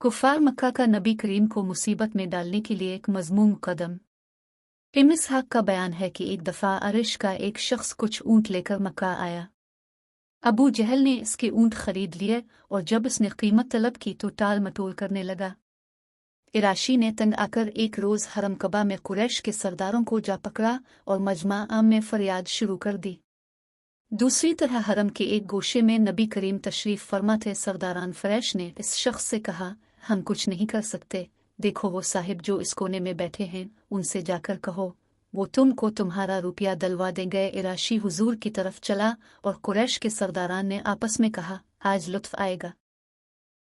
कुफ़ार मक्का का नबी करीम को मुसीबत में डालने के लिए एक मज़मूम कदम। इब्न इसहाक़ का बयान है कि एक दफ़ा अरिश का एक शख्स कुछ ऊँट लेकर मक्का आया। अबू जहल ने इसके ऊँट खरीद लिए और जब उसने कीमत तलब की तो टाल मटोल करने लगा। इराशी ने तंग आकर एक रोज़ हरम कबा में कुरैश के सरदारों को जा पकड़ा और मजमा आम में फरियाद शुरू कर दी। दूसरी तरह हरम के एक गोशे में नबी करीम तशरीफ़ फरमा थे। सरदारान फरैश ने इस शख्स से कहा, हम कुछ नहीं कर सकते, देखो वो साहिब जो इस कोने में बैठे हैं, उनसे जाकर कहो वो तुमको तुम्हारा रुपया दिलवा देंगे। इराशी हुजूर की तरफ चला और कुरैश के सरदारान ने आपस में कहा, आज लुत्फ आएगा।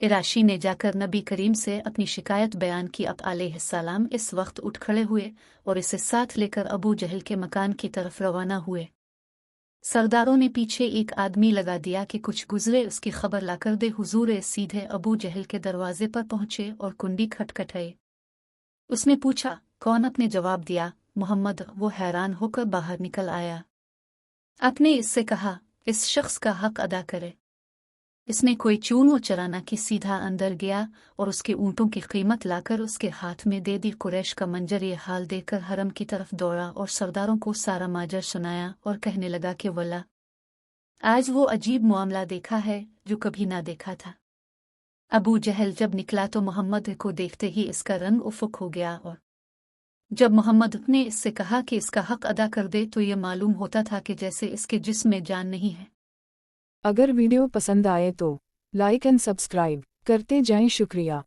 इराशी ने जाकर नबी करीम से अपनी शिकायत बयान की। अब अलैहिस्सलाम इस वक्त उठ खड़े हुए और इसे साथ लेकर अबू जहल के मकान की तरफ रवाना हुए। सरदारों ने पीछे एक आदमी लगा दिया कि कुछ गुजरे उसकी खबर लाकर दे। हुजूर सीधे अबू जहल के दरवाजे पर पहुंचे और कुंडी खटखटाई। उसने पूछा, कौन? अपने जवाब दिया, मोहम्मद। वो हैरान होकर बाहर निकल आया। आपने इससे कहा, इस शख्स का हक अदा करे। इसने कोई चून व चराना कि सीधा अंदर गया और उसके ऊँटों की कीमत लाकर उसके हाथ में दे दी। कुरैश का मंजर ये हाल देखकर हरम की तरफ दौड़ा और सरदारों को सारा माजर सुनाया और कहने लगा कि वल्ला, आज वो अजीब मामला देखा है जो कभी ना देखा था। अबू जहल जब निकला तो मोहम्मद को देखते ही इसका रंग उफुक हो गया और जब मोहम्मद ने इससे कहा कि इसका हक अदा कर दे तो ये मालूम होता था कि जैसे इसके जिस्म में जान नहीं है। अगर वीडियो पसंद आए तो लाइक एंड सब्सक्राइब करते जाएं। शुक्रिया।